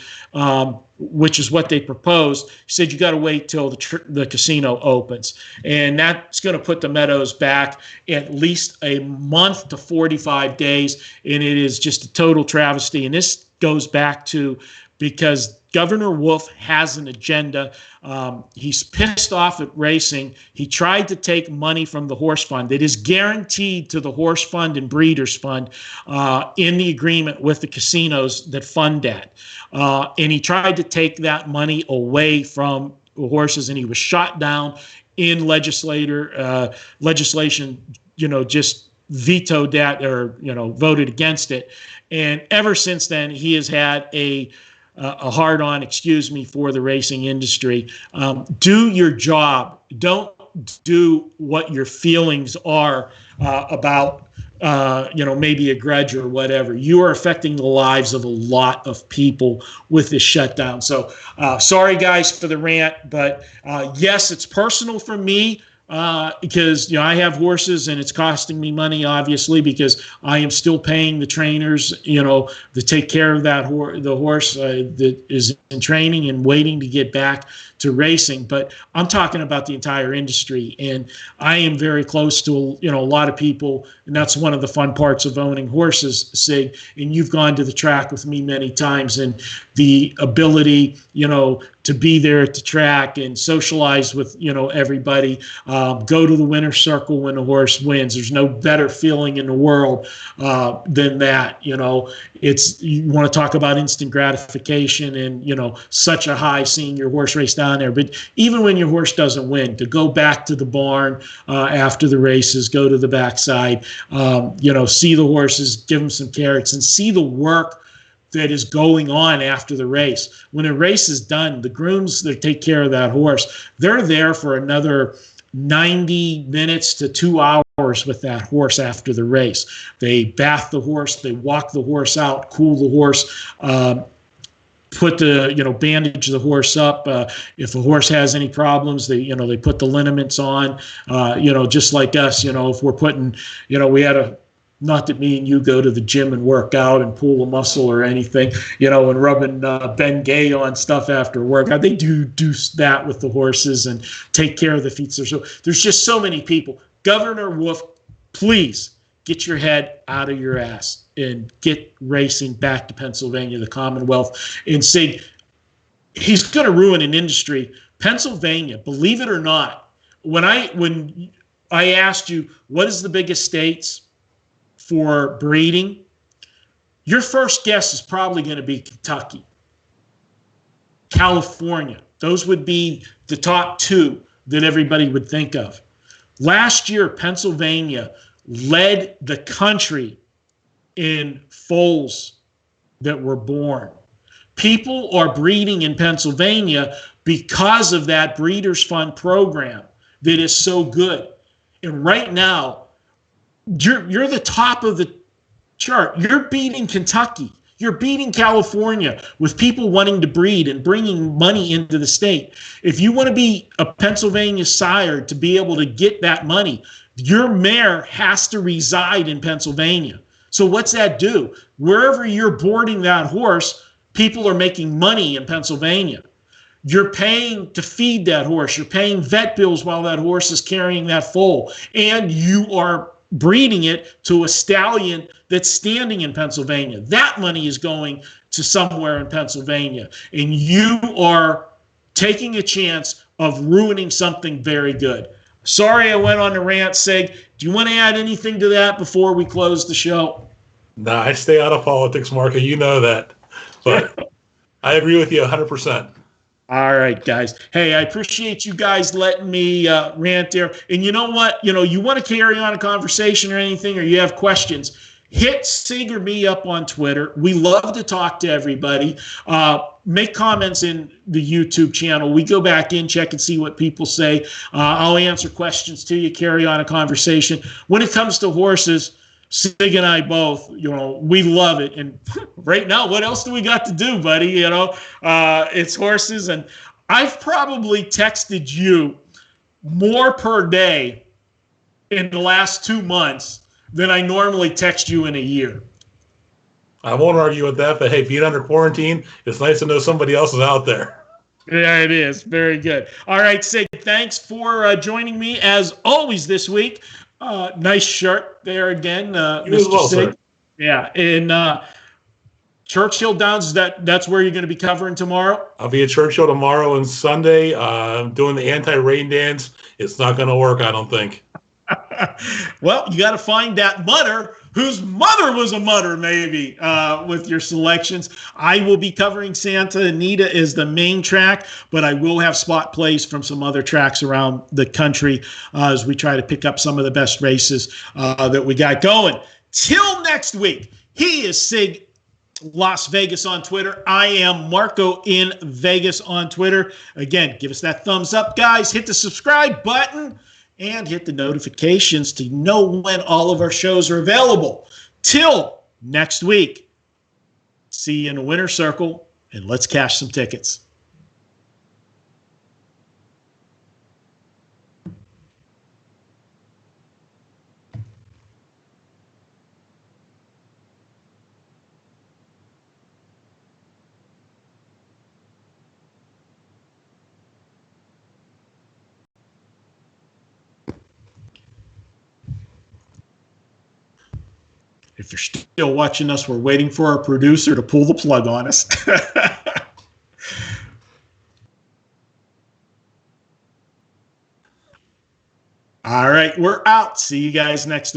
which is what they proposed. He said you got to wait till the casino opens, and that's going to put the Meadows back at least a month to 45 days, and it is just a total travesty. And this goes back to because Governor Wolf has an agenda. He's pissed off at racing. He tried to take money from the horse fund that is guaranteed to the horse fund and breeders fund in the agreement with the casinos that fund that. And he tried to take that money away from the horses, and he was shot down in legislation, just vetoed that or, voted against it. And ever since then, he has had a hard-on, for the racing industry. Do your job. Don't do what your feelings are about, maybe a grudge or whatever. You are affecting the lives of a lot of people with this shutdown. So sorry, guys, for the rant, but yes, it's personal for me. Because I have horses and it's costing me money, obviously, because I am still paying the trainers, to take care of the horse that is in training and waiting to get back to racing. But I'm talking about the entire industry, and I am very close to a lot of people, and that's one of the fun parts of owning horses, Sig. And you've gone to the track with me many times, and the ability, to be there at the track and socialize with, everybody, go to the winner's circle when the horse wins. There's no better feeling in the world than that. You want to talk about instant gratification and, such a high seeing your horse race down there. But even when your horse doesn't win, to go back to the barn after the races, go to the backside, see the horses, give them some carrots, and see the work that is going on after the race. When a race is done, the grooms that take care of that horse, they're there for another 90 minutes to 2 hours with that horse after the race. They bath the horse, they walk the horse out, cool the horse, put the, bandage the horse up. If a horse has any problems, they put the liniments on, just like us, if we're putting, we had not that me and you go to the gym and work out and pull a muscle or anything, and rubbing Ben Gay on stuff after work. They do that with the horses and take care of the feet. So there's just so many people. Governor Wolf, please get your head out of your ass and get racing back to Pennsylvania, the Commonwealth, and say he's going to ruin an industry. Pennsylvania, believe it or not, when I asked you what is the biggest states for breeding, your first guess is probably going to be Kentucky, California. Those would be the top two that everybody would think of. Last year, Pennsylvania led the country in foals that were born. People are breeding in Pennsylvania because of that Breeders' Fund program that is so good. And right now, you're the top of the chart. You're beating Kentucky. You're beating California with people wanting to breed and bringing money into the state. If you want to be a Pennsylvania sire to be able to get that money, your mare has to reside in Pennsylvania. So what's that do? Wherever you're boarding that horse, people are making money in Pennsylvania. You're paying to feed that horse. You're paying vet bills while that horse is carrying that foal. And you are breeding it to a stallion that's standing in Pennsylvania. That money is going to somewhere in Pennsylvania. And you are taking a chance of ruining something very good. Sorry I went on the rant, Sig. Do you want to add anything to that before we close the show? Nah, I stay out of politics, Marco. You know that. But I agree with you 100%. All right, guys. Hey, I appreciate you guys letting me rant there. And you know what? You want to carry on a conversation or anything, or you have questions, hit Sig or me up on Twitter. We love to talk to everybody. Make comments in the YouTube channel. We go back in, check and see what people say. I'll answer questions to you, carry on a conversation. When it comes to horses, Sig and I both, we love it. And right now, what else do we got to do, buddy? It's horses. And I've probably texted you more per day in the last 2 months than I normally text you in a year. I won't argue with that, but hey, being under quarantine, it's nice to know somebody else is out there. Yeah, it is. Very good. All right, Sig, thanks for joining me as always this week. Nice shirt there again, You as well, Sig. sir. Yeah, and Churchill Downs, that's where you're going to be covering tomorrow? I'll be at Churchill tomorrow and Sunday. I'm doing the anti-rain dance. It's not going to work, I don't think. Well, you got to find that mutter whose mother was a mutter, maybe, with your selections. I will be covering Santa Anita as the main track, but I will have spot plays from some other tracks around the country as we try to pick up some of the best races that we got going. Till next week, he is Sig Las Vegas on Twitter. I am Marco in Vegas on Twitter. Again, give us that thumbs up, guys. Hit the subscribe button and hit the notifications to know when all of our shows are available. Till next week, see you in the winner's circle, and let's cash some tickets. If you're still watching us, we're waiting for our producer to pull the plug on us. All right, we're out. See you guys next week.